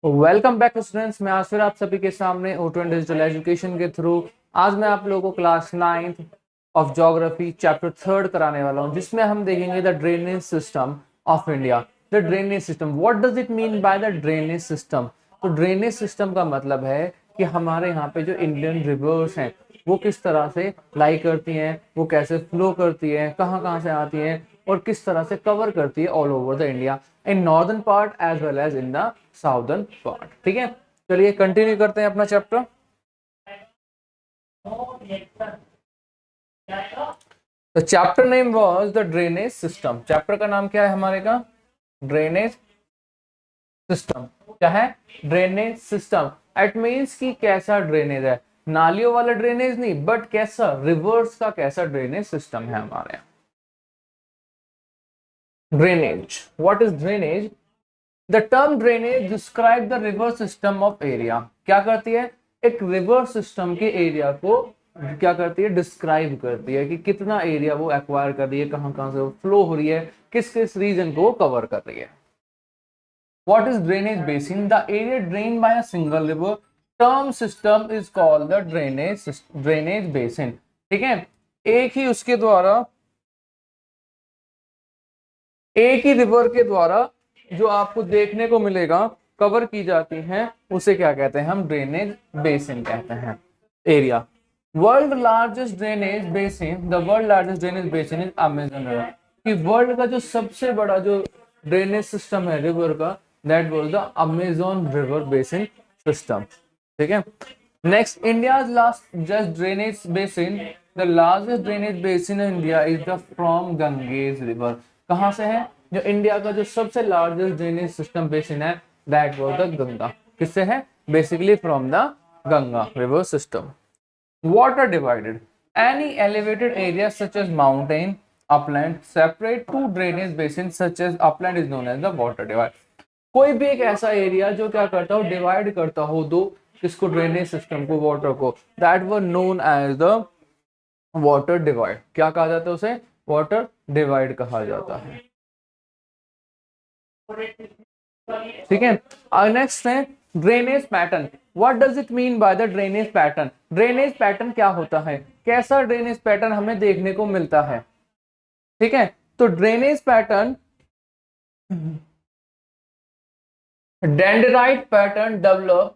Welcome back students. मैं आज फिर आप सभी के सामने O2 डिजिटल एजुकेशन के थ्रू आज मैं आप लोगों को class 9th of geography chapter 3 कराने वाला हूं, जिसमें हम देखेंगे the drainage system of India. The drainage system, what does it mean by the drainage system? तो ड्रेनेज सिस्टम का मतलब है कि हमारे यहाँ पे जो इंडियन रिवर्स हैं वो किस तरह से लाई करती हैं, वो कैसे फ्लो करती हैं, कहाँ कहाँ से आती हैं और किस तरह से कवर करती है all over the India, in northern part as well as in the southern part. ठीक है, चलिए कंटिन्यू करते हैं अपना chapter. The chapter name was the drainage system. Chapter का नाम क्या है हमारे का? Drainage system. क्या है? Drainage system. इट मींस कि कैसा ड्रेनेज है, नालियों वाला ड्रेनेज नहीं, बट कैसा, रिवर्स का कैसा ड्रेनेज सिस्टम है हमारे यहाँ। Drainage, what is drainage? The term drainage describe the river system of area. क्या करती है? एक रिवर सिस्टम के एरिया को क्या करती है? डिस्क्राइब करती है कि कितना एरिया वो एक्वायर कर रही है, कहां कहां से वो फ्लो हो रही है, किस किस रीजन को कवर कर रही है। What is drainage basin? The area drain by a single river term system is called the drainage basin. ठीक है, एक ही उसके द्वारा, एक ही रिवर के द्वारा जो आपको देखने को मिलेगा कवर की जाती हैं, उसे क्या कहते हैं? हम ड्रेनेज बेसिन कहते हैं। Area, world largest drainage basin, the world largest drainage basin is Amazon river. कि वर्ल्ड का जो सबसे बड़ा जो ड्रेनेज सिस्टम है रिवर का, that was the Amazon river basin system. ठीक है, next, India's largest drainage basin, the largest drainage basin in India is the from Ganges river. कहां से है? जो इंडिया का जो सबसे लार्जेस्ट ड्रेनेज सिस्टम बेसिन है, दैट वाज द गंगा। किससे है? Basically from the Ganga river system. Water divided, any elevated area such as mountain, upland separate to drainage basin such as upland is known as the water divide. कोई भी एक ऐसा area जो क्या करता हो, डिवाइड करता हो दो, किसको? ड्रेनेज सिस्टम को, वाटर को, that were known as the water divide. क्या कहा जाता है उसे? वाटर डिवाइड कहा जाता है। ठीक है, नेक्स्ट है drainage pattern. What does it mean by the drainage pattern? Drainage pattern क्या होता है, कैसा ड्रेनेज पैटर्न हमें देखने को मिलता है? ठीक है, तो drainage pattern, dendrite pattern develop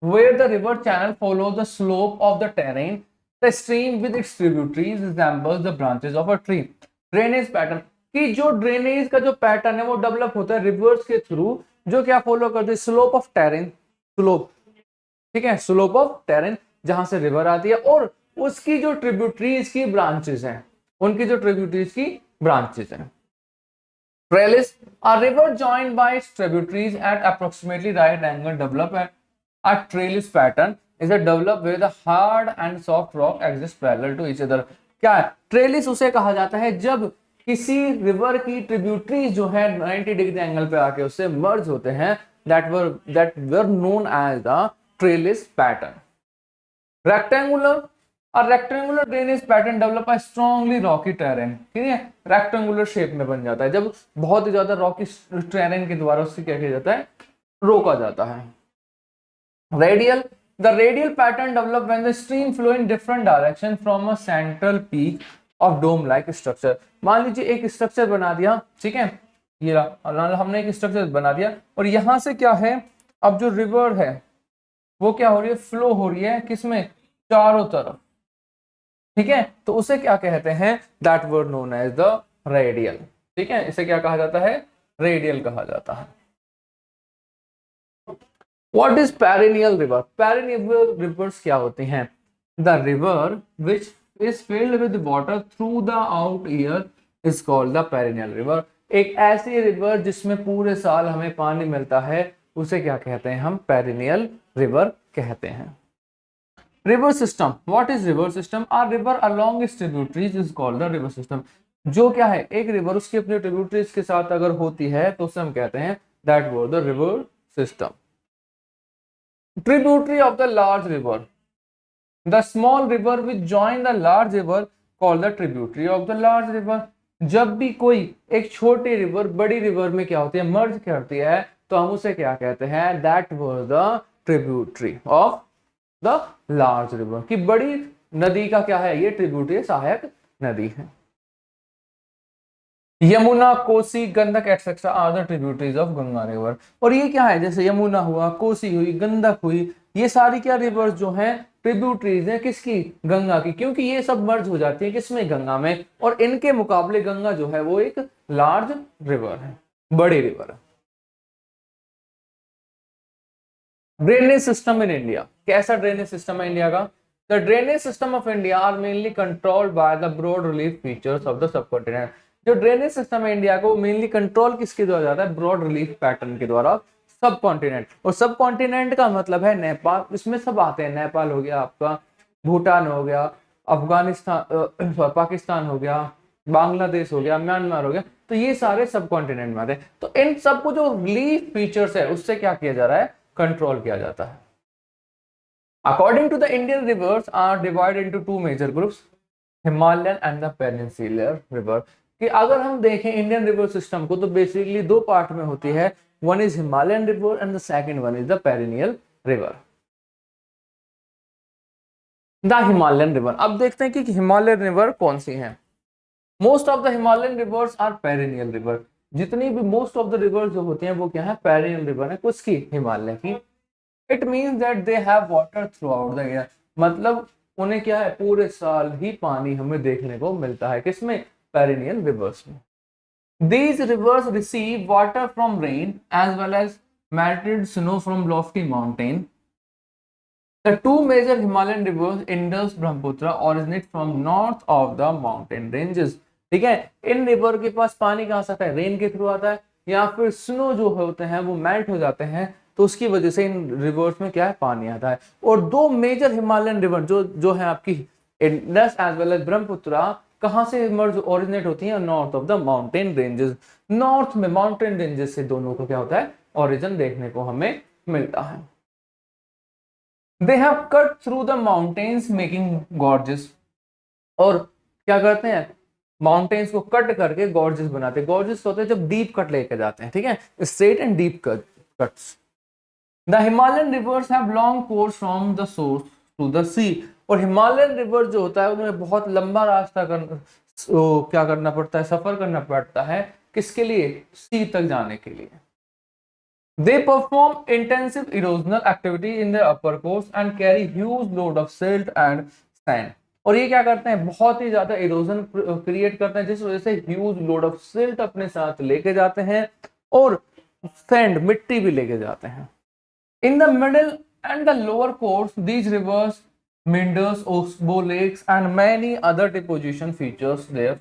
where the river channel follows the slope of the terrain. The stream with its tributaries resembles the branches of a tree. Drainage pattern, कि जो ड्रेनेज का जो पैटर्न है वो डेवलप होता है reverse के through, जो क्या फॉलो करते हैं? Slope of terrain, slope. ठीक है, स्लोप ऑफ टेरेन, जहां से रिवर आती है और उसकी जो ट्रिब्यूटरीज की ब्रांचेस हैं, उनकी जो ट्रिब्यूटरीज की ब्रांचेस हैं। Trellis, a river joined by its tributaries at approximately right angle develop a trellis pattern is a developed where the hard and soft rock exist parallel to each other. क्या है? Trellis उसे कहा जाता है जब किसी river की tributaries जो है 90 डिग्री एंगल पे आके उससे मर्ज होते हैं, that were known as the trellis pattern. Rectangular, और रेक्टेंगुलर ड्रेनेज पैटर्न डेवलप है स्ट्रॉन्गली रॉकी टेरेन। ठीक है, रेक्टेंगुलर शेप में बन जाता है जब बहुत ही ज्यादा रॉकी टेरेन के द्वारा उससे क्या किया जाता है? रोका जाता है। Radial, the radial pattern develop when the stream flow in different direction from a central peak of dome like structure. मान लीजिए एक स्ट्रक्चर बना दिया, ठीक है, ये हमने एक स्ट्रक्चर बना दिया और यहां से क्या है, अब जो रिवर है वो क्या हो रही है? फ्लो हो रही है किसमें? चारों तरफ। ठीक है, तो उसे क्या कहते हैं? That were known as the radial. ठीक है, इसे क्या कहा जाता है? रेडियल कहा जाता है। What is perennial river? Perennial rivers क्या होती हैं? The river which is filled with water through the out year is called the perennial river. एक ऐसी रिवर जिसमें पूरे साल हमें पानी मिलता है, उसे क्या कहते हैं? हम पेरिनियल रिवर कहते हैं। River system, what is river system? Are river along its tributaries is called the river system. जो क्या है, एक रिवर उसकी अपने ट्रिब्यूटरीज के साथ अगर होती है तो उसे हम कहते हैं that was the river system. Tributary of the large river, the small river which join the large river called the tributary of the large river. जब भी कोई एक छोटी रिवर बड़ी रिवर में क्या होती है? मर्ज करती है, तो हम उसे क्या कहते हैं, that was the tributary of the large river, कि बड़ी नदी का क्या है, ये ट्रिब्यूटरी सहायक नदी है। Yamuna, Kosi, Gandak etcetera are the tributaries of Ganga river. और ये क्या है, जैसे यमुना हुआ, कोसी हुई, गंडक हुई, ये सारी क्या रिवर्स जो हैं ट्रिब्यूटरीज हैं किसकी, गंगा की, क्योंकि ये सब मर्ज हो जाती है किसमें, गंगा में। और इनके मुकाबले गंगा जो है वो एक लार्ज रिवर है, बड़ी रिवर है। ड्रेनेज सिस्टम इन इंडिया, कैसा ड्रेनेज सिस्टम है इंडिया का? The drainage system of India are mainly controlled by the broad relief features of the subcontinent. जो ड्रेनेज सिस्टम है इंडिया को मेनली कंट्रोल किसके द्वारा जाता है, ब्रॉड रिलीफ पैटर्न के द्वारा, सब कॉन्टिनेंट। और सब कॉन्टिनेंट का मतलब है नेपाल, इसमें सब आते हैं, नेपाल हो गया आपका, भूटान हो गया, अफगानिस्तान पाकिस्तान हो गया, बांग्लादेश हो गया, म्यांमार हो गया, तो ये सारे सब कॉन्टिनेंट में आते हैं। तो इन सबको जो रिलीफ फीचर्स है उससे क्या किया जा रहा है, कंट्रोल किया जाता है। According to the Indian rivers are divided into two major groups, Himalayan and the peninsular river. कि अगर हम देखें इंडियन रिवर सिस्टम को तो बेसिकली दो पार्ट में होती है, one is Himalayan river and the second one is the perennial river. The Himalayan river, अब देखते हैं कि हिमालयन रिवर कौन सी है। Most of the Himalayan rivers are perennial river, जितनी भी मोस्ट ऑफ द रिवर्स जो होती हैं वो क्या है, पेरिनियल रिवर है, किसकी, हिमालय की। It means that they have water through out the year, मतलब उन्हें क्या है, पूरे साल ही पानी हमें देखने को मिलता है, किसमें, पेरिनियल रिवर्स में। These rivers receive water from rain as well as melted snow from lofty mountain. The two major Himalayan rivers, Indus, Brahmaputra, originate from north of the mountain ranges. ठीक है, इन रिवर के पास पानी कहाँ से आता है, rain के थ्रू आता है, या फिर स्नो जो होते हैं वो मेल्ट हो जाते हैं, तो उसकी वजह से इन रिवर्स में क्या है, पानी आता है। और दो मेजर हिमालयन रिवर जो है आपकी Indus as well as Brahmaputra, कहां से मर्ज ओरिजिनेट होती है, north of the mountain ranges. नॉर्थ में माउंटेन रेंजेस से दोनों का क्या होता है, ओरिजिन देखने को हमें मिलता है। They have cut through the mountains making gorges, और क्या करते हैं, माउंटेन्स को कट करके गॉर्जेस बनाते हैं। गॉर्जेस होते हैं जब डीप कट लेके जाते हैं, ठीक है, straight and deep cuts. The Himalayan rivers have long course from the source to the sea, और हिमालयन रिवर जो होता है उन्हें बहुत लंबा रास्ता क्या करना पड़ता है, सफर करना पड़ता है, किसके लिए, सी तक जाने के लिए। They perform intensive erosional activity in the upper course and carry huge load of silt and sand, और ये क्या करते हैं, बहुत ही ज्यादा इरोजन क्रिएट करते हैं, जिस वजह से ह्यूज लोड ऑफ सिल्ट अपने साथ लेके जाते हैं, और सैंड मिट्टी भी लेके जाते हैं। In the middle and the lower course, these rivers, meanders, oxbow lakes and many other deposition features their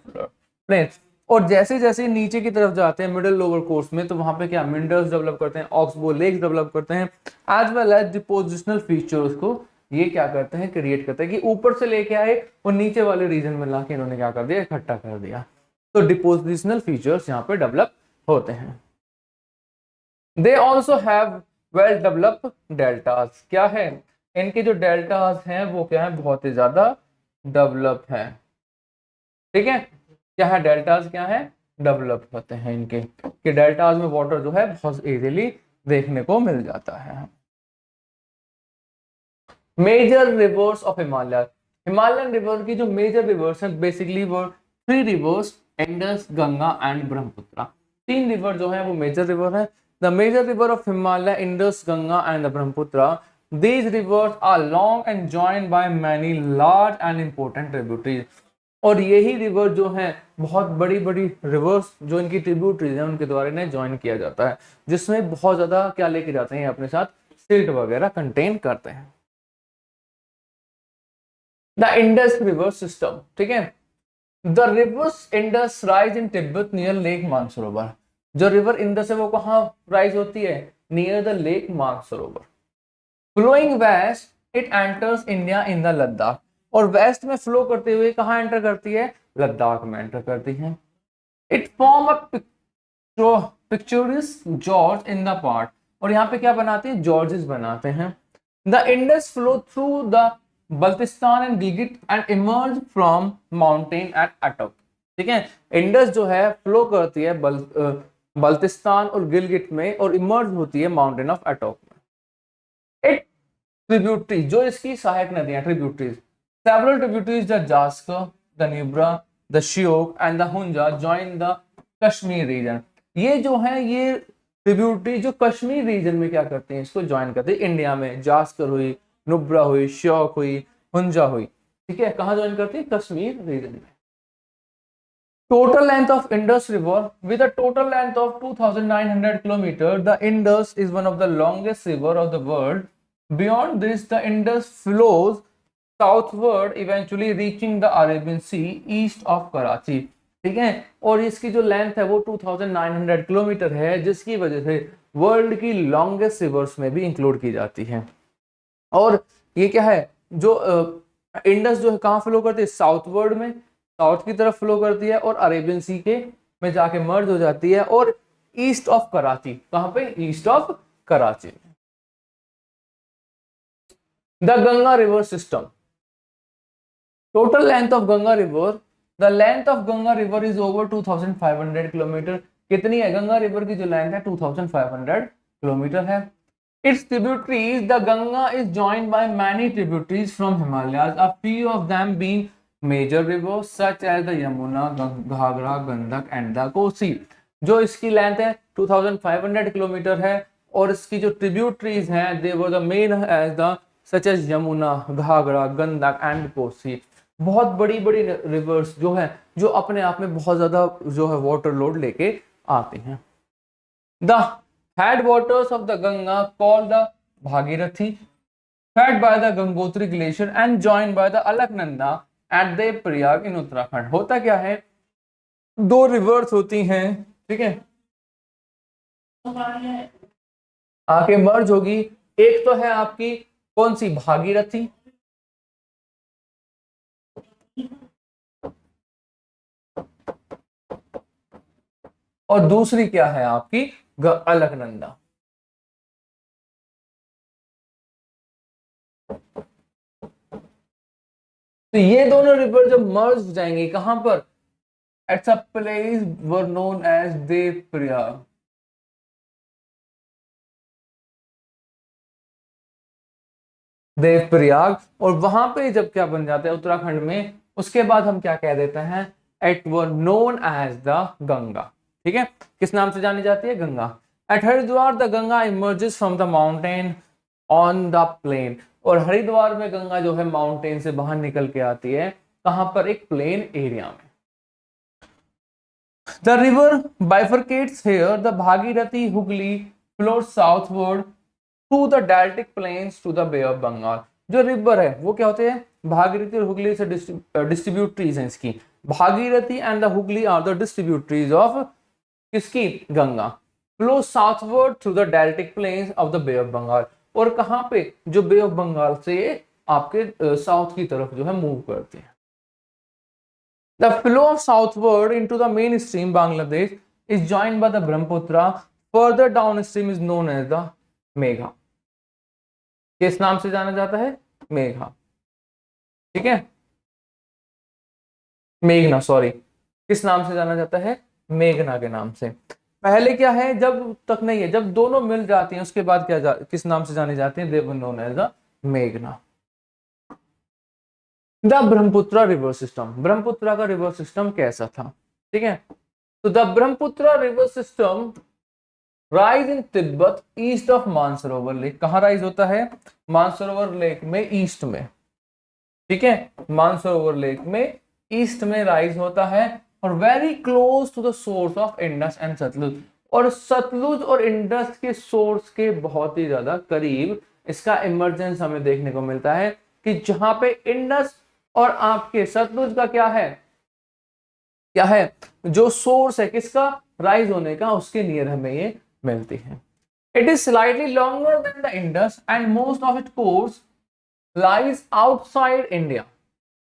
plains। और जैसे जैसे नीचे की तरफ जाते हैं मिडिल लोअर कोर्स में, तो वहां पे क्या मिंडर्स डेवलप करते हैं, ऑक्सबो लेक्स डेवलप करते हैं, as well as depositional features को ये क्या करते हैं, क्रिएट करते हैं, कि ऊपर से लेके आए और नीचे वाले रीजन में लाके इन्होंने क्या कर दिया, इकट्ठा कर दिया। तो डिपोजिशनल फीचर्स यहाँ पे डेवलप होते हैं। They also have well developed deltas, क्या है, इनके जो डेल्टास हैं वो क्या है, बहुत ही ज्यादा डेवलप है, ठीक है, क्या है, डेल्टास क्या है, डेवलप होते हैं इनके, कि डेल्टास में वाटर जो है बहुत इजीली देखने को मिल जाता है। Major rivers of Himalaya, Himalayan river की जो मेजर रिवर्स हैं बेसिकली वो three rivers, Indus, Ganga and Brahmaputra, तीन रिवर जो है वो मेजर रिवर है। The major river of Himalaya, Indus, Ganga and the Brahmaputra. These rivers are long and joined by many large and important tributaries. और यही river जो है बहुत बड़ी बड़ी रिवर्स जो इनकी ट्रिब्यूटरीज हैं उनके द्वारा इन्हें ज्वाइन किया जाता है, जिसमें बहुत ज्यादा क्या लेके जाते हैं अपने साथ, सिल्ट वगैरह कंटेन करते हैं। द इंडस रिवर सिस्टम, ठीक है, the rivers Indus rise in Tibet near lake Mansarovar. जो रिवर इंडस है वो कहाँ राइज होती है, near the lake Mansarovar. Flowing west it enters India in the Ladakh, और वेस्ट में फ्लो करते हुए कहाँ एंटर करती है, लद्दाख में एंटर करती है। It form a picturesque gorge in the part, और यहाँ पे क्या बनाते हैं, जॉर्जेस बनाते हैं। The Indus flow through the Baltistan and Gilgit and emerge from mountain at Attock, ठीक है, इंडस जो है फ्लो करती है बल्तिस्तान और गिलगिट में और इमर्ज होती है माउंटेन ऑफ एटोक में। एक ट्रिब्यूटरी, जो इसकी सहायक नदियां tributaries, several tributaries the Zaskar, the Nubra, the Shyok and the Hunza join the Kashmir region. ये जो है ये ट्रिब्यूटरी जो कश्मीर रीजन में क्या करते हैं, इसको ज्वाइन करते हैं इंडिया में। जास्कर हुई, नुब्रा हुई, श्योक हुई, हुंजा हुई, ठीक है, कहां ज्वाइन करती है, कश्मीर रीजन में। Total length of Indus River, with a total length of 2,900 kilometers, the Indus is one of the longest river of the world. Beyond this, the Indus flows southward, eventually reaching the Arabian Sea east of Karachi. ठीक है, और इसकी जो length है वो 2,900 kilometre है, जिसकी वजह से वर्ल्ड की लॉन्गेस्ट रिवर्स में भी इंक्लूड की जाती है। और ये क्या है, जो इंडस जो है कहाँ फ्लो करती है, साउथवर्ड में, साउथ की तरफ फ्लो करती है और अरेबियन सी के में जाके मर्ज हो जाती है और ईस्ट ऑफ कराची, कहां पे, east of Karachi. The Ganga river system, total length of Ganga river, the length of Ganga river is over 2,500 kilometre. कितनी है गंगा रिवर की जो लेंथ है, 2,500 किलोमीटर है। Its tributaries, the Ganga is joined by many tributaries from Himalayas, a few of them being major rivers such as the Yamuna, Ghagra, Gandak and the Kosi। जो इसकी length है 2,500 kilometre है और इसकी जो tributaries हैं they were the main as the such as Yamuna, Ghagra, Gandak and Kosi। बहुत बड़ी बड़ी रिवर्स जो है जो अपने आप में बहुत ज्यादा जो है वाटर लोड लेके आते हैं। The headwaters of the Ganga called the Bhagirathi, fed by the Gangotri glacier and joined by the Alaknanda at Devprayag in Uttarakhand। होता क्या है, दो रिवर्स होती हैं, ठीक है, आके मर्ज होगी। एक तो है आपकी कौन सी, भागीरथी, और दूसरी क्या है आपकी अलकनंदा। तो ये दोनों रिवर जब मर्ज हो जाएंगे कहां पर, it's a place where known as Devprayag. Devprayag, और वहां पे जब क्या बन जाता है उत्तराखंड में, उसके बाद हम क्या कह देते हैं, it were known as the Ganga. ठीक है, किस नाम से जानी जाती है, Ganga. At Haridwar the Ganga emerges from the mountain on the plain. और हरिद्वार में गंगा जो है माउंटेन से बाहर निकल के आती है, कहां पर, एक प्लेन एरिया में। The river bifurcates here, the Bhagirathi Hooghly flows southward to the deltaic plains to the bay of Bengal. जो रिवर है वो क्या होते हैं, भागीरथी और हुगली से डिस्ट्रीब्यूटरीज हैं इसकी। Bhagirathi and the Hooghly are the distributaries of किसकी, Ganga. Flow southward through the deltaic plains of the bay of Bengal. और कहां पे, जो बे ऑफ बंगाल से आपके साउथ की तरफ जो है मूव करते हैं। The flow of southward into the main stream Bangladesh is joined by the Brahmaputra, further down stream is known as the Megha. किस नाम से जाना जाता है, मेघा, ठीक है, मेघना, सॉरी, किस नाम से जाना जाता है, मेघना के नाम से। पहले क्या है, जब तक नहीं है, जब दोनों मिल जाती हैं उसके बाद क्या किस नाम से जानी जाती है, देव नोन एज द मेघना। The Brahmaputra river system, Brahmaputra का रिवर सिस्टम कैसा था, ठीक है। तो the Brahmaputra river system rise in Tibet east of Mansarovar lake. कहां राइज होता है, मानसरोवर लेक में ईस्ट में, ठीक है, मानसरोवर लेक में ईस्ट में राइज होता है और very close to the source of Indus and Sutlej. और सतलुज और इंडस के सोर्स के बहुत ही ज्यादा करीब इसका इमर्जेंस हमें देखने को मिलता है, कि जहां पे इंडस और आपके सतलुज का क्या है, जो सोर्स है किसका, राइज होने का, उसके नियर हमें ये मिलती है। It is slightly longer than the Indus and most of it course lies outside India.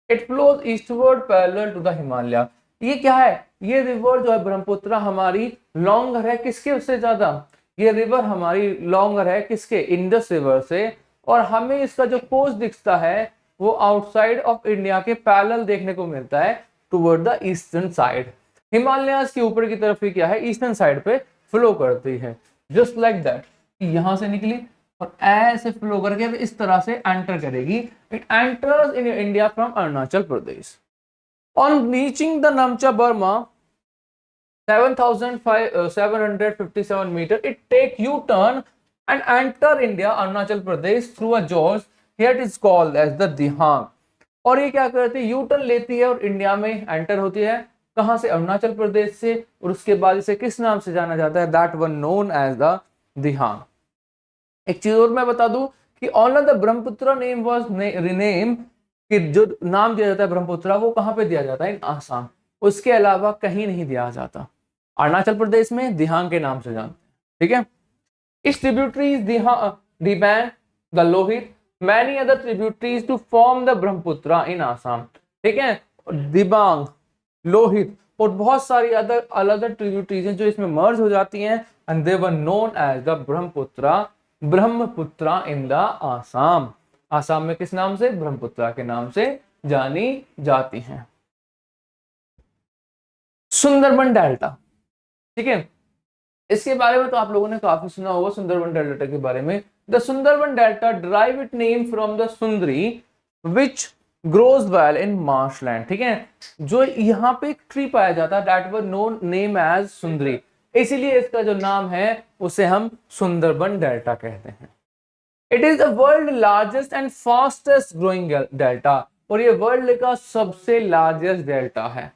It flows eastward parallel to the Himalaya. ये क्या है, ये रिवर जो है ब्रह्मपुत्र हमारी लॉन्गर है, किसके उससे ज्यादा, ये रिवर हमारी लॉन्गर है किसके, इंडस रिवर से। और हमें इसका जो कोर्स दिखता है वो आउटसाइड ऑफ इंडिया के पैरेलल देखने को मिलता है, toward the eastern side. Himalayas के ऊपर की तरफ ही क्या है, ईस्टर्न साइड पे फ्लो करती है, जस्ट लाइक दैट, यहां से निकली और ऐसे फ्लो करके इस तरह से एंटर करेगी। It enters in India from Arunachal Pradesh. On reaching the Namcha Burma 7,757 meter, it take U-turn and enter India, Arunachal Pradesh through a Jaws. Here it is called as the Dihang. और ये क्या करती है, यू टर्न लेती है और India में enter होती है। कहां से? अरुणाचल प्रदेश से। और उसके बाद इसे किस नाम से जाना जाता है? That one known as the Dihang. एक चीज और मैं बता दूं कि honour the Brahmaputra name was rename, कि जो नाम दिया जाता है ब्रह्मपुत्र वो कहां पे दिया जाता है? इन आसाम। उसके अलावा कहीं नहीं दिया जाता। अरुणाचल प्रदेश में दिहांग के नाम से जानते हैं, ठीक है। इस tributaries Dibang, the Lohit, many other tributaries to form the Brahmaputra in Assam, ठीक है। दिबांग, लोहित और बहुत सारी अदर अलग ट्रिब्यूटरीज हैं जो इसमें मर्ज हो जाती हैं, and they were known as the Brahmaputra in the Assam. Assam में किस नाम से? ब्रह्मपुत्र के नाम से जानी जाती हैं। सुंदरबन डेल्टा, ठीक है, इसके बारे में तो आप लोगों ने काफी सुना होगा सुंदरबन डेल्टा के बारे में। The Sundarban delta derive it name from the Sundari which grows well in marshland, ठीक है। जो यहाँ पे एक ट्री पाया जाता है that were known name as Sundari, इसीलिए इसका जो नाम है उसे हम सुंदरबन डेल्टा कहते हैं। It is the world largest and fastest growing delta, और ये वर्ल्ड का सबसे लार्जेस्ट डेल्टा है,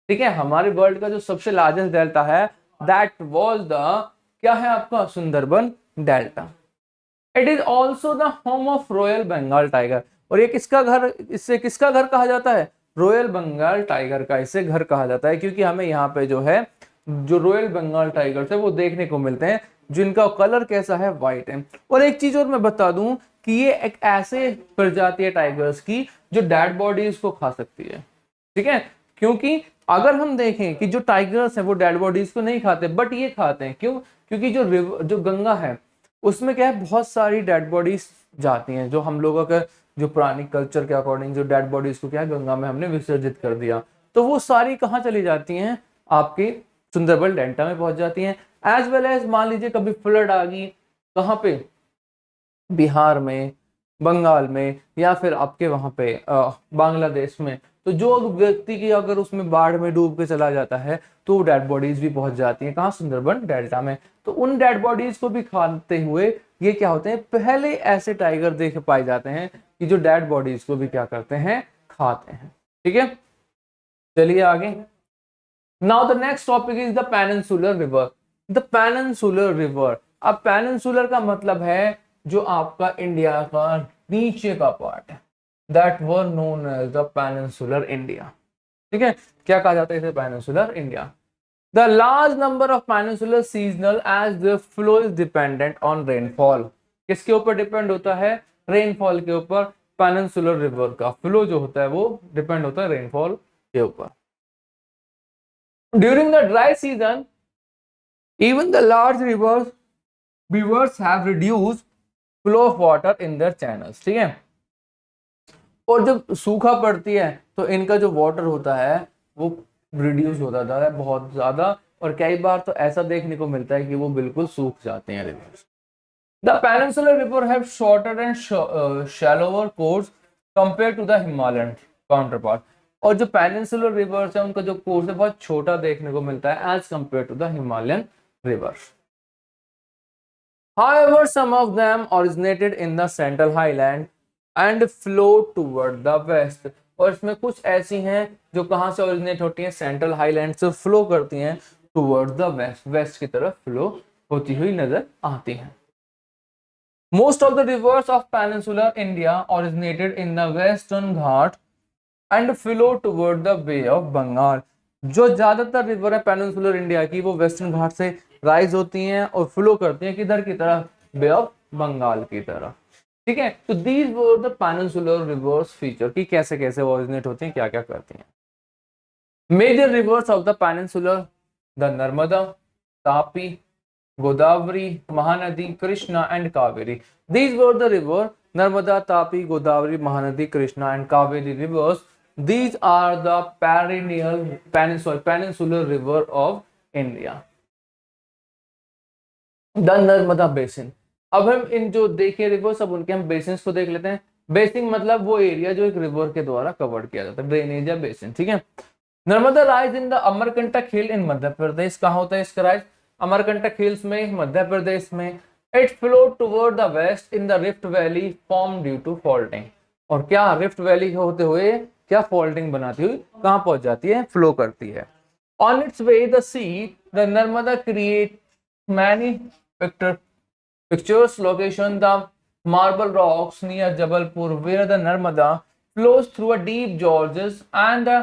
ठीक है। हमारे वर्ल्ड का जो सबसे लार्जेस्ट डेल्टा है दैट वाज द, क्या है आपका? Sundarban delta. It is also the home of royal Bengal tiger, और ये किसका घर, इससे किसका घर कहा जाता है? रॉयल बंगाल टाइगर का इसे घर कहा जाता है, क्योंकि हमें यहाँ पे जो है जो रॉयल बंगाल टाइगर है वो देखने को मिलते हैं, जिनका कलर कैसा है? व्हाइट है। और एक चीज और मैं बता दूं कि ये एक ऐसे प्रजाति है टाइगर्स की जो डेड बॉडीज को खा सकती है, ठीक है। क्योंकि अगर हम देखें कि जो टाइगर्स हैं वो डेड बॉडीज को नहीं खाते, बट ये खाते हैं। क्यों? क्योंकि जो गंगा है उसमें क्या है, बहुत सारी डेड बॉडीज जाती हैं, जो हम लोगों का जो पुरानी कल्चर के अकॉर्डिंग जो डेड बॉडीज को क्या है, गंगा में हमने विसर्जित कर दिया, तो वो सारी कहाँ चली जाती हैं? आपके सुंदरबन डेल्टा में पहुंच जाती हैं। एज वेल एज मान लीजिए कभी फ्लड आ गई, कहाँ पे? बिहार में, बंगाल में, या फिर आपके वहां पे बांग्लादेश में, तो जो व्यक्ति की अगर उसमें बाढ़ में डूब के चला जाता है तो डेड बॉडीज भी पहुंच जाती हैं कहाँ? सुंदरबन डेल्टा में। तो उन डेड बॉडीज को भी खाते हुए ये क्या होते हैं, पहले ऐसे टाइगर देख पाए जाते हैं कि जो डेड बॉडीज को भी क्या करते हैं? खाते हैं, ठीक है। चलिए आगे। Now the next topic is the peninsular river. The peninsular river, अब पेनिनसुलर का मतलब है जो आपका इंडिया का नीचे का पार्ट है, that were known as the peninsular India, ठीक है। क्या कहा जाता है इसे? Peninsular India. The large number of peninsular seasonal as the flow is dependent on rainfall, किसके ऊपर डिपेंड होता है? रेनफॉल के ऊपर। पेनिनसुलर रिवर का फ्लो जो होता है वो डिपेंड होता है रेनफॉल के ऊपर। During the dry season even the large rivers have reduced flow of water in their channels, ठीक है। और जब सूखा पड़ती है तो इनका जो वाटर होता है वो रिड्यूस होता जाता है बहुत ज्यादा, और कई बार तो ऐसा देखने को मिलता है कि वो बिल्कुल सूख जाते हैं rivers. The peninsular river have shorter and shallower course compare to the Himalayan counterpart, और जो पेनिनसुलर रिवर्स है उनका जो कोर्स है बहुत छोटा देखने को मिलता है as compare to the Himalayan rivers. However, some of them originated in the Central Highland and flow toward the west. और इसमें कुछ ऐसी हैं जो कहाँ से ओरिजिनेट होती हैं? सेंट्रल हाईलैंड से फ्लो करती हैं टूवर्ड द वेस्ट, वेस्ट की तरफ फ्लो होती हुई नजर आती हैं। Most of the rivers of peninsular India originated in the Western Ghat and flow toward the Bay of Bengal. जो ज्यादातर रिवर है पेनिनसुलर इंडिया की वो वेस्टर्न घाट से राइज होती हैं और फ्लो करती हैं किधर की तरफ? बे ऑफ बंगाल की तरफ, ठीक है। तो these were the peninsular reverse feature, की कैसे कैसे ओरिजिनेट होती हैं, क्या क्या करती हैं। Major rivers of the peninsular, the Narmada, Tapi, Godavari, Mahanadi, Krishna and Kaveri. These were the river Narmada, Tapi, Godavari, Mahanadi, Krishna and Kaveri rivers. These are the peninsular river of India. The Narmada basin. अब हम इन जो देखे रिवर्स, अब उनके हम बेसिन को देख लेते हैं। बेसिन मतलब वो एरिया जो एक रिवर के द्वारा कवर्ड किया जाता है, ड्रेनेज या बेसिन, ठीक है। Narmada rise in the Amarkantak hill in Madhya Pradesh. कहाँ होता है इसका राइज? अमरकंटक हिल्स में, मध्य प्रदेश में। It flow toward the west in the rift valley form due to faulting. और क्या रिफ्ट वैली होते हुए क्या फॉल्टिंग बनाती हुई कहाँ पहुंच जाती है? फ्लो करती है। On it's way the see the Narmada create many pictures location the marble rocks near Jabalpur where the Narmada flows through a deep gorges and the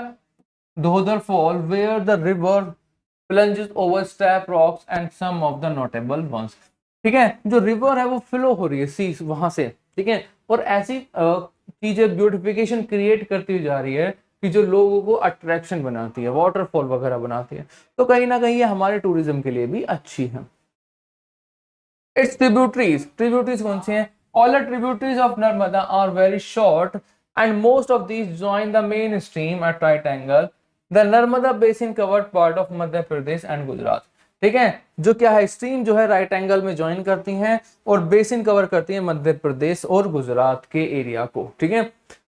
Dhodar Fall where the river plunges over steep rocks and some of the notable ones। ठीक है, जो river है वो flow हो रही है सी वहां से, ठीक है, और ऐसी चीजें ब्यूटिफिकेशन क्रिएट करती हुई जा रही है कि जो लोगों को अट्रैक्शन बनाती है, वाटरफॉल वगैरह बनाती है। तो कहीं ना कहीं ये हमारे टूरिज्म के लिए भी अच्छी है। इट्स ट्रिब्यूटरीज, ट्रिब्यूटरीज कौन सी हैं? All the tributaries of Narmada are very short and most of these join the main stream at right angle. The Narmada basin covered part of Madhya Pradesh and Gujarat. ठीक है, जो क्या है, स्ट्रीम जो है राइट एंगल में ज्वाइन करती हैं और बेसिन कवर करती है मध्य प्रदेश और गुजरात के एरिया को। ठीक है,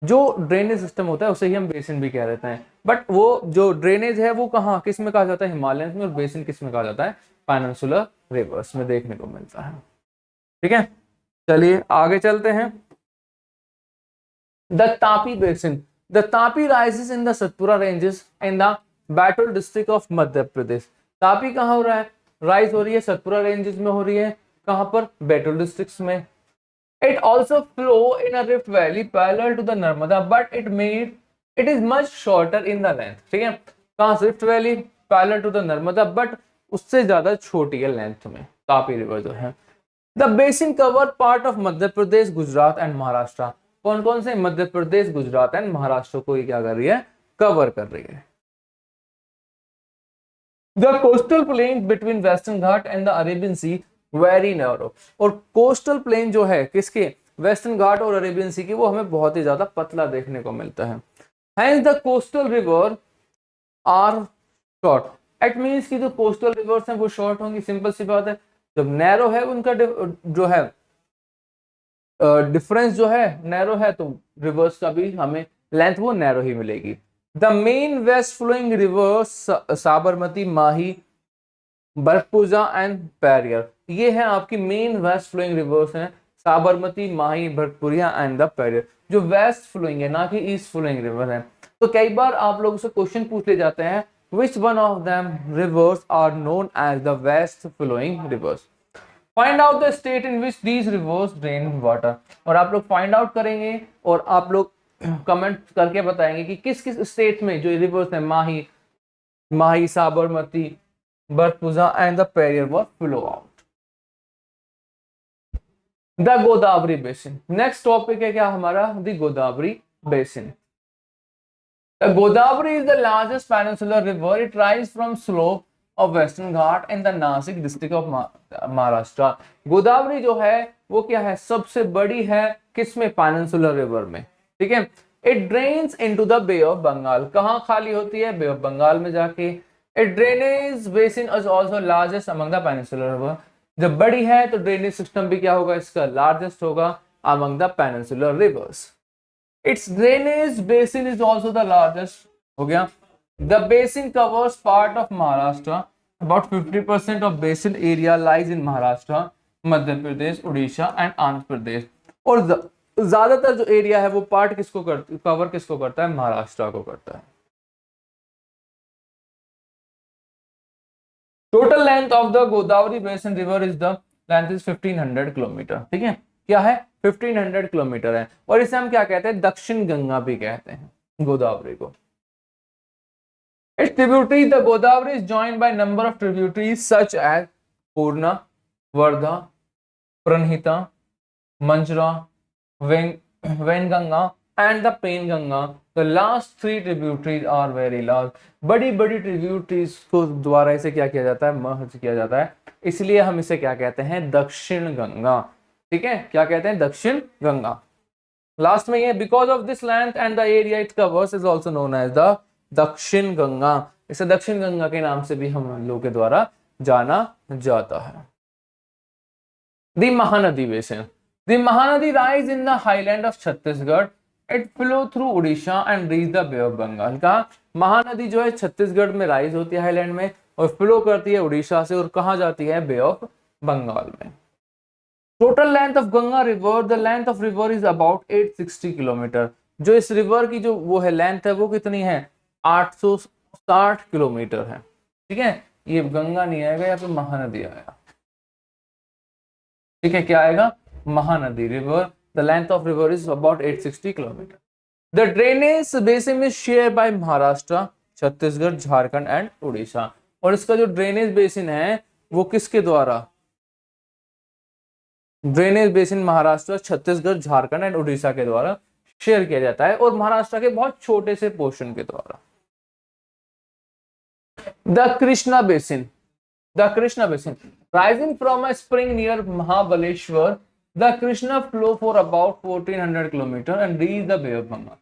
जो ड्रेनेज सिस्टम होता है उसे ही हम बेसिन भी कह देते हैं, बट वो जो ड्रेनेज है वो कहाँ किस में कहा जाता है? हिमालयन में। और बेसिन किस में कहा जाता है? पेनिनसुलर रिवर्स में देखने को मिलता है। ठीक है, चलिए आगे चलते हैं। The Tapi basin, the Tapi rises in the Satpura ranges in the Betul district of Madhya Pradesh. Tapi कहाँ हो रहा है? राइज हो रही है सतपुरा रेंजेस में हो रही है। कहाँ पर? बैतूल डिस्ट्रिक्ट में। It also flow in a rift valley parallel to the Narmada, but it is much shorter in the length। ठीक है, कहाँ से? Rift valley parallel to the Narmada, but उससे ज्यादा छोटी है लेंथ में तापी रिवर जो है। The basin cover part of Madhya Pradesh, Gujarat and Maharashtra. कौन कौन से? मध्य प्रदेश, गुजरात एंड महाराष्ट्र को ये क्या कर रही है? कवर कर रही है। The coastal plain between western Ghat and the Arabian sea very narrow. और कोस्टल प्लेन जो है किसके? वेस्टर्न घाट और अरेबियन सी की, वो हमें बहुत ही ज्यादा पतला देखने को मिलता है। Hence the coastal river are short। It means की जो कोस्टल रिवर्स हैं वो शॉर्ट होंगी, सिंपल सी बात है। जब नैरो है उनका जो है डिफरेंस जो है नैरो है, तो रिवर्स का भी हमें लेंथ वो नैरो ही मिलेगी। The main west flowing rivers Sabarmati, Mahi, Bharathapuzha and Periyar. ये है आपकी मेन वेस्ट फ्लोइंग रिवर्स हैं, साबरमती, माही, भरतपुरिया एंड द पैरियर। जो वेस्ट फ्लोइंग है, ना कि ईस्ट फ्लोइंग रिवर है। तो कई बार आप लोगों से क्वेश्चन पूछ ले जाते हैं, which one of them rivers are known as the west flowing rivers। find out the state in which these rivers drain water। और आप लोग फाइंड आउट करेंगे और आप लोग कमेंट करके बताएंगे कि किस किस स्टेट में जो रिवर्स है, Mahi, Sabarmati, Bharathapuzha and the Periyar where flow out. The Godavari basin, next topic है क्या हमारा? The Godavari basin. The Godavari is the largest peninsular river. It rises from slope of Western Ghat in the Nasik district of Maharashtra। Godavari जो है वो क्या है? सबसे बड़ी है किसमें? पेनिनसुलर रिवर में। ठीक है, it drains into the bay of Bengal. कहाँ खाली होती है? बे ऑफ बंगाल में जाके। It drainage basin is also largest among the peninsular river. जब बड़ी है तो ड्रेनेज सिस्टम भी क्या होगा? इसका लार्जेस्ट होगा among the peninsular reverse. Its drainage basin is also the largest। हो गया। The basin covers part of Maharashtra। About 50% of basin area lies in Maharashtra, Madhya Pradesh, Orissa and Andhra Pradesh. और ज्यादातर जो एरिया है वो पार्ट किसको कवर किसको करता है? महाराष्ट्र को करता है। Total length of the Godavari basin river is the length is 1500 kilometre. ठीक है, क्या है? 1500 किलोमीटर है। और इसे हम क्या कहते हैं? दक्षिण गंगा भी कहते हैं गोदावरी को। Its tributary, the Godavari is joined by number of tributaries such as Purna, Vardha, Pranhita, Manjra, Venganga and the Penganga। The last three tributaries are very large। बड़ी बड़ी ट्रिब्यूटरीज को द्वारा इसे क्या किया जाता है? मर्ज किया जाता है, इसलिए हम इसे क्या कहते हैं? दक्षिण गंगा। ठीक है, क्या कहते हैं? दक्षिण गंगा। लास्ट में ये because of this length and the area it covers is also known as the Dakshin Ganga. इसे दक्षिण गंगा के नाम से भी हम लोगों के द्वारा जाना जाता है। The Mahanadi Basin. The Mahanadi rise in the highland of Chhattisgarh. It flow through Odisha and reach the Bay of Bengal. कहा महानदी जो है छत्तीसगढ़ में राइज होती है हाईलैंड में और फ्लो करती है उड़ीसा से और कहाँ जाती है, बे ऑफ बंगाल में. Total length of Ganga river, the length of river is about 860 kilometre. जो इस रिवर की जो वो है लेंथ है वो कितनी है, 860 किलोमीटर है. ठीक है, ये गंगा नहीं आएगा, यहाँ पे महानदी आएगा. ठीक है, क्या आएगा, Mahanadi river. The length of river is about 860 kilometre. The drainage basin is share by Maharashtra, Chhattisgarh, Jharkhand and Orissa. और इसका जो ड्रेनेज बेसिन है वो किसके द्वारा, drainage basin Maharashtra, Chhattisgarh, Jharkhand and Orissa के द्वारा शेयर किया जाता है और महाराष्ट्र के बहुत छोटे से पोर्शन के द्वारा. The Krishna basin, the Krishna basin rising from a spring near Mahabaleshwar, the Krishna flow for about 1400 km and reach the Bay of Bengal.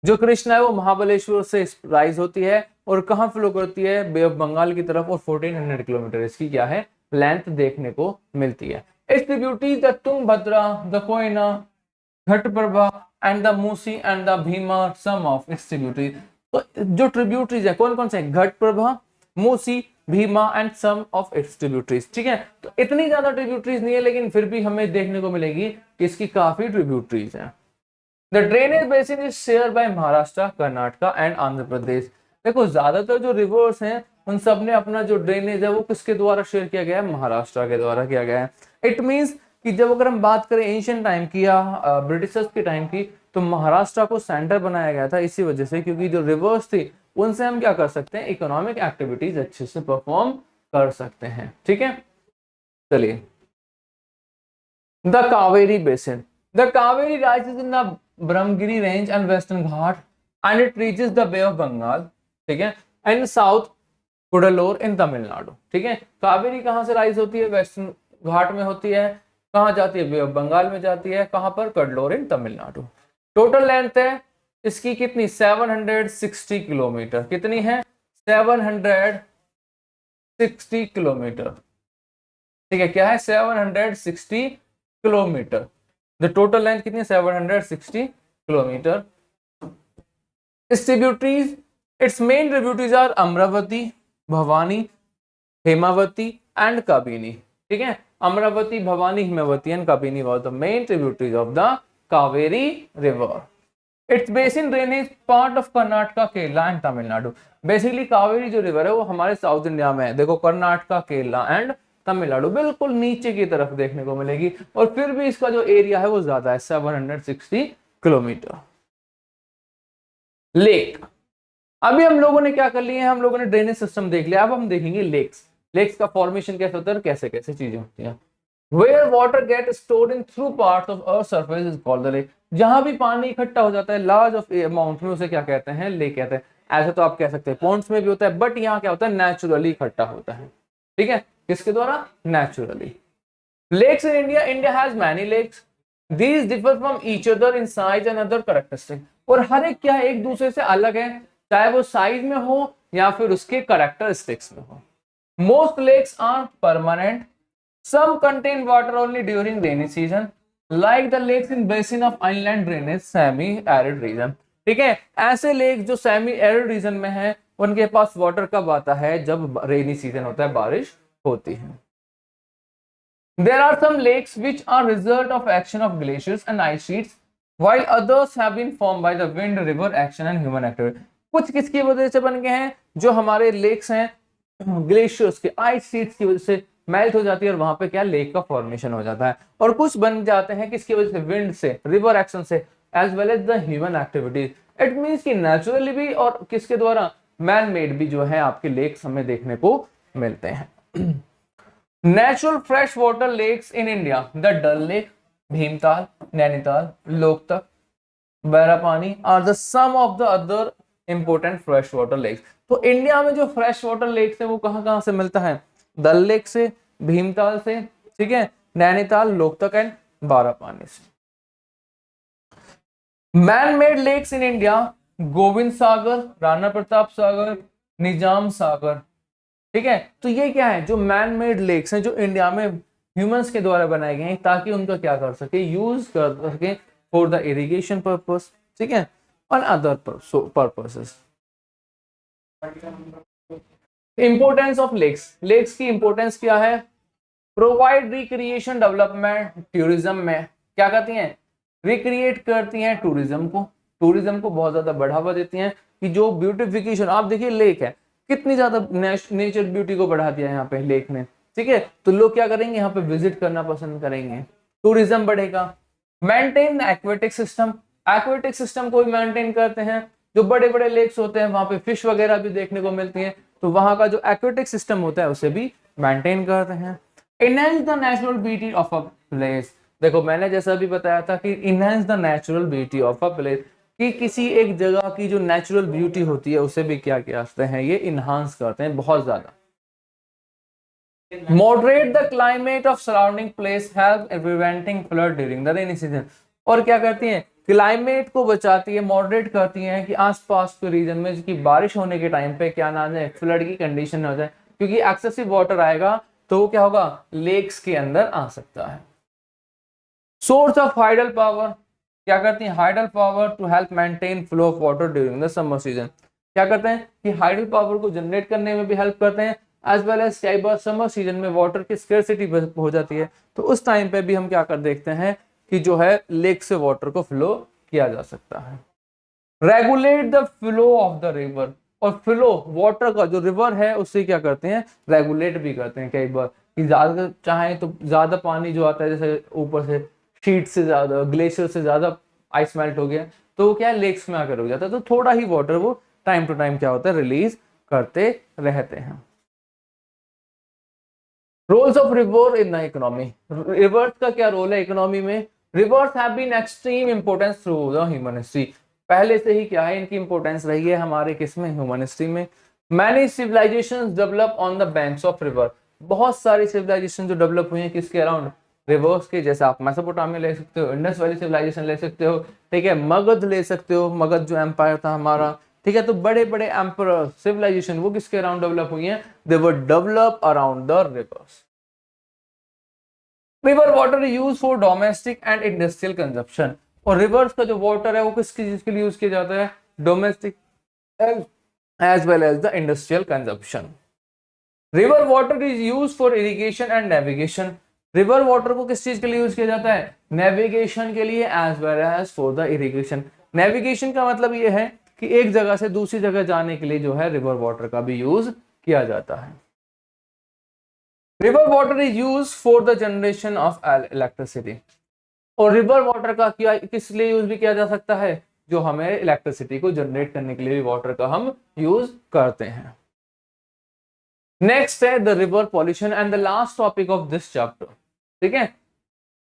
जो कृष्णा है वो महाबलेश्वर से राइज होती है और कहाँ फ्लो करती है, बे ऑफ बंगाल की तरफ, और 1400 किलोमीटर इसकी क्या है, लेंथ देखने को मिलती है. Its tributaries the Tungabhadra, the Koyna, Ghataprabha and the Musi and the Bhima, some of its tributaries. तो जो ट्रिब्यूटरीज है कौन कौन से, Ghataprabha, Musi, Bhima and some of its tributaries. ठीक है, तो इतनी ज्यादा ट्रिब्यूटरीज नहीं है लेकिन फिर भी हमें देखने को मिलेगी कि इसकी काफी ट्रिब्यूटरीज हैं. The drainage basin is share by Maharashtra, Karnataka and Andhra Pradesh. देखो ज्यादातर जो रिवर्स हैं उन सब ने अपना जो ड्रेनेज है वो किसके द्वारा शेयर किया गया है, महाराष्ट्र के द्वारा किया गया है. इट मींस कि जब अगर हम बात करें एंशिएंट टाइम की या ब्रिटिशर्स के टाइम की, तो महाराष्ट्र को सेंटर बनाया गया था इसी वजह से, क्योंकि जो रिवर्स थी उनसे हम क्या कर सकते हैं, इकोनॉमिक एक्टिविटीज अच्छे से परफॉर्म कर सकते हैं. ठीक है, चलिए. The Kaveri basin, the Kaveri rises in the Brahmagiri range and western Ghat and it reaches the bay of Bengal. ठीक है, and south Cuddalore in Tamil Nadu. ठीक है, कावेरी कहाँ से राइज होती है, वेस्टर्न घाट में होती है, कहाँ जाती है, बे ऑफ बंगाल में जाती है, कहाँ पर, कडलोर इन तमिलनाडु. टोटल लेंथ है इसकी कितनी, 760 किलोमीटर. कितनी है, 760 किलोमीटर. ठीक है, क्या है, 760 किलोमीटर. द टोटल लेंथ कितनी है, 760 kilometre. Its tributaries, its main tributaries are Amaravati, Bhavani, Hemavati and Kabini. ठीक है, Amaravati, Bhavani, Hemavati and Kabini were the main tributaries of the Kaveri river. Its basin drainage part of Karnataka, Kerala and Tamil Nadu. Basically Kaveri जो रिवर है वो हमारे साउथ इंडिया में है. देखो कर्नाटका, केरला एंड तमिलनाडु बिल्कुल नीचे की तरफ देखने को मिलेगी और फिर भी इसका जो एरिया है वो ज्यादा है, 760 किलोमीटर. लेक, अभी हम लोगों ने क्या कर लिए हैं, हम लोगों ने ड्रेनेज सिस्टम देख लिया. अब हम देखेंगे लेक्स. लेक्स का फॉर्मेशन कैसे होता है, कैसे कैसे चीजें होती हैं. Where water gets stored in through parts of earth surface is called the lake. जहां भी पानी इकट्ठा हो जाता है लार्ज ऑफ अमाउंट में, उसे क्या कहते हैं, लेक कहते हैं. ऐसे तो आप कह सकते हैं पॉन्ड्स में भी होता है, बट यहाँ क्या होता है, नेचुरली इकट्ठा होता है. ठीक है, किसके द्वारा, naturally. Lakes in India, India has many lakes. These differ from each other in size and other characteristics. और हर एक क्या है, एक दूसरे से अलग है, चाहे वो साइज में हो या फिर उसके कैरेक्टरिस्टिक्स में हो. Most lakes are permanent. Some contain water only during rainy season, like the lakes in basin of inland drainage, semi-arid region. ठीक है, ऐसे लेक जो सेमी एरिड रीजन में है उनके पास वाटर कब आता है, जब रेनी सीजन होता है, बारिश होती है. There are some lakes which are result of action of glaciers and ice sheets, while others have been formed by the wind, river action and human activity. कुछ किसकी वजह से बन गए हैं, जो हमारे लेक्स हैं ग्लेशियर्स के आइस शीट्स की वजह से मेल्ट हो जाती है और वहां पे क्या, लेक का फॉर्मेशन हो जाता है. और कुछ बन जाते हैं किसकी वजह से, विंड से, रिवर एक्शन से, as well as the human activities. It means कि नेचुरली भी और किसके द्वारा, मैन मेड भी जो है आपके लेक्स हमें देखने को मिलते हैं. Natural fresh water lakes in India, the Dal lake, Bhimtal, Nainital, Loktak, Barapani are the some of the other important fresh water lakes. तो इंडिया में जो फ्रेश वाटर लेक्स है वो कहां कहां से मिलता है, डल लेक से, भीमताल से, ठीक है, नैनीताल, लोकतक एंड बारापानी से. Man made lakes in India, Gobind Sagar, Rana Pratap Sagar, Nizam Sagar. ठीक है, तो ये क्या है, जो मैन मेड लेक्स हैं जो इंडिया में ह्यूमंस के द्वारा बनाए गए हैं ताकि उनका क्या कर सके, यूज कर सके फॉर द इरिगेशन पर्पस, ठीक है, और other purposes. Importance of lakes, lakes की इंपोर्टेंस क्या है? प्रोवाइड रिक्रिएशन डेवलपमेंट टूरिज्म में क्या करती हैं, रिक्रिएट करती हैं टूरिज्म को, टूरिज्म को बहुत ज्यादा बढ़ावा देती हैं कि जो ब्यूटिफिकेशन, आप देखिए लेक है, कितनी ज्यादा नेचर ब्यूटी को बढ़ा दिया है यहाँ पे लेक ने, ठीक है, तो लोग क्या करेंगे, यहाँ पे विजिट करना पसंद करेंगे, टूरिज्म बढ़ेगा। Maintain aquatic system, aquatic system को भी मेंटेन करते हैं, जो बड़े बड़े लेक्स होते हैं वहां पे फिश वगैरह भी देखने को मिलती है, तो वहां का जो एक्वेटिक सिस्टम होता है उसे भी मेंटेन करते हैं। Enhance the natural beauty of a place, देखो मैंने जैसा भी बताया था कि enhance the natural beauty of a place, कि किसी एक जगह की जो नेचुरल ब्यूटी होती है उसे भी क्या करते हैं, ये इनहांस करते हैं बहुत ज्यादा। Moderate the climate of surrounding place, help preventing flood during the rainy season, और क्या करती हैं, क्लाइमेट को बचाती है, मॉडरेट करती हैं कि आसपास के रीजन में जिसकी बारिश होने के टाइम पे क्या ना जाए, फ्लड की कंडीशन हो जाए, क्योंकि एक्सेसिव वाटर आएगा तो वो क्या होगा, लेक्स के अंदर आ सकता है। सोर्स ऑफ हाइडल पावर, क्या करती हैं, hydel power to help maintain flow of water during the summer season, क्या करते हैं कि हाइडल पावर को जनरेट करने में भी हेल्प करते हैं, एज वेल एज कई बार समर सीजन में वाटर की स्केर्सिटी हो जाती है, तो उस टाइम पे भी हम क्या कर देखते हैं कि जो है लेक से वाटर को फ्लो किया जा सकता है। Regulate the flow of the river, और फ्लो वाटर का जो रिवर है उससे क्या करते हैं, रेगुलेट भी करते हैं कई बार, कि ज्यादा चाहे तो ज्यादा पानी जो आता है, जैसे ऊपर से शीट से ज्यादा, ग्लेशियर से ज्यादा आइस मेल्ट हो गया तो वो क्या है, लेक्स में आकर रुक जाता है, तो थोड़ा ही वाटर वो टाइम टू टाइम क्या होता है, रिलीज करते रहते हैं। Roles of river in the economy, rivers का क्या रोल है इकोनॉमी में? Rivers have been extreme importance through the human history, पहले से ही क्या है इनकी इंपोर्टेंस रही है हमारे किसमें, ह्यूमन हिस्ट्री में। Many civilisations develop on the banks of river, बहुत सारी सिविलाइजेशन जो डेवलप हुई हैं किसके अराउंड, रिवर्स के, जैसे आप मेसोपोटामिया ले सकते हो, इंडस वैली सिविलाइजेशन ले सकते हो, ठीक है, मगध ले सकते हो, मगध जो एम्पायर था हमारा, ठीक है, तो बड़े बड़े एम्पर सिविलाइजेशन वो किसके अराउंड डेवलप हुई हैं, they were develop around the rivers. River water use for domestic and industrial consumption, और रिवर्स का जो वाटर है वो किसकी चीज के लिए यूज किया जाता है, domestic as well as the industrial consumption. River water is use for irrigation and navigation, river water को किस चीज के लिए यूज किया जाता है, नेविगेशन के लिए as well as for the irrigation. Navigation का मतलब ये है कि एक जगह से दूसरी जगह जाने के लिए जो है रिवर वाटर का भी यूज किया जाता है। River water is use for the generation of electricity, और रिवर वाटर का क्या किस लिए यूज भी किया जा सकता है, जो हमें इलेक्ट्रिसिटी को जनरेट करने के लिए भी वाटर का हम यूज करते हैं। नेक्स्ट है the river pollution and the last topic of this chapter, ठीक है,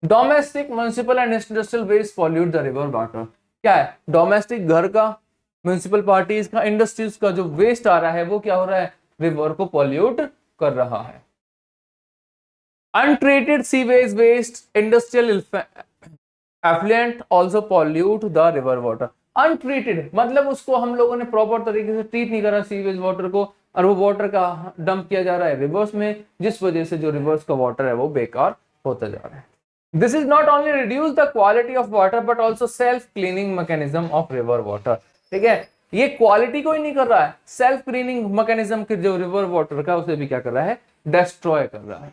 domestic municipal and industrial waste pollute the river water, क्या है, डोमेस्टिक घर का, म्युनिसिपल पार्टीज का, इंडस्ट्रीज का जो वेस्ट आ रहा है वो क्या हो रहा है, रिवर को पॉल्यूट कर रहा है। Untreated sewage waste, industrial effluent also pollute the river water. Untreated मतलब उसको हम लोगों ने प्रॉपर तरीके से ट्रीट नहीं करा सीवेज वाटर को, और वो वाटर का डंप किया जा रहा है रिवर्स में, जिस वजह से जो रिवर्स का वाटर है वो बेकार होता जा रहा है। This is not only reduce the quality of water but also self cleaning mechanism of river water, ठीक है, ये क्वालिटी को ही नहीं कर रहा है, सेल्फ क्लीनिंग मैकेनिज्म के जो रिवर वाटर का उसे भी क्या कर रहा है, डिस्ट्रॉय कर रहा है।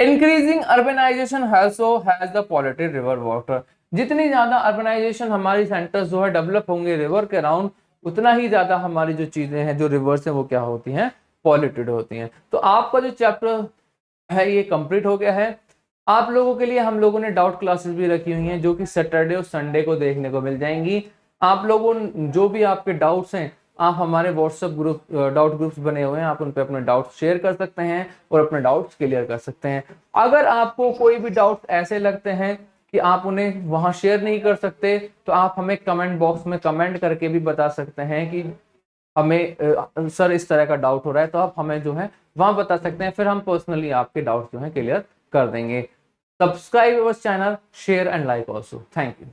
Increasing urbanization also has the polluted river water, जितनी ज्यादा अर्बनाइजेशन हमारी सेंटर्स जो है डेवलप होंगे रिवर के अराउंड, उतना ही ज्यादा हमारी जो चीजें हैं जो रिवर्स है वो क्या होती हैं, पॉल्यूटेड होती हैं। तो आपका जो चैप्टर है ये कंप्लीट हो गया है। आप लोगों के लिए हम लोगों ने डाउट क्लासेस भी रखी हुई हैं जो कि सैटरडे और संडे को देखने को मिल जाएंगी। आप लोगों जो भी आपके डाउट्स हैं आप हमारे व्हाट्सएप ग्रुप डाउट ग्रुप्स बने हुए हैं, आप उन पे अपने डाउट्स शेयर कर सकते हैं और अपने डाउट्स क्लियर कर सकते हैं। अगर आपको कोई भी डाउट ऐसे लगते हैं कि आप उन्हें वहां शेयर नहीं कर सकते तो आप हमें कमेंट बॉक्स में कमेंट करके भी बता सकते हैं कि हमें सर इस तरह का डाउट हो रहा है, तो आप हमें जो है वहां बता सकते हैं, फिर हम पर्सनली आपके डाउट्स जो है क्लियर कर देंगे। Subscribe our channel, share and like also. Thank you.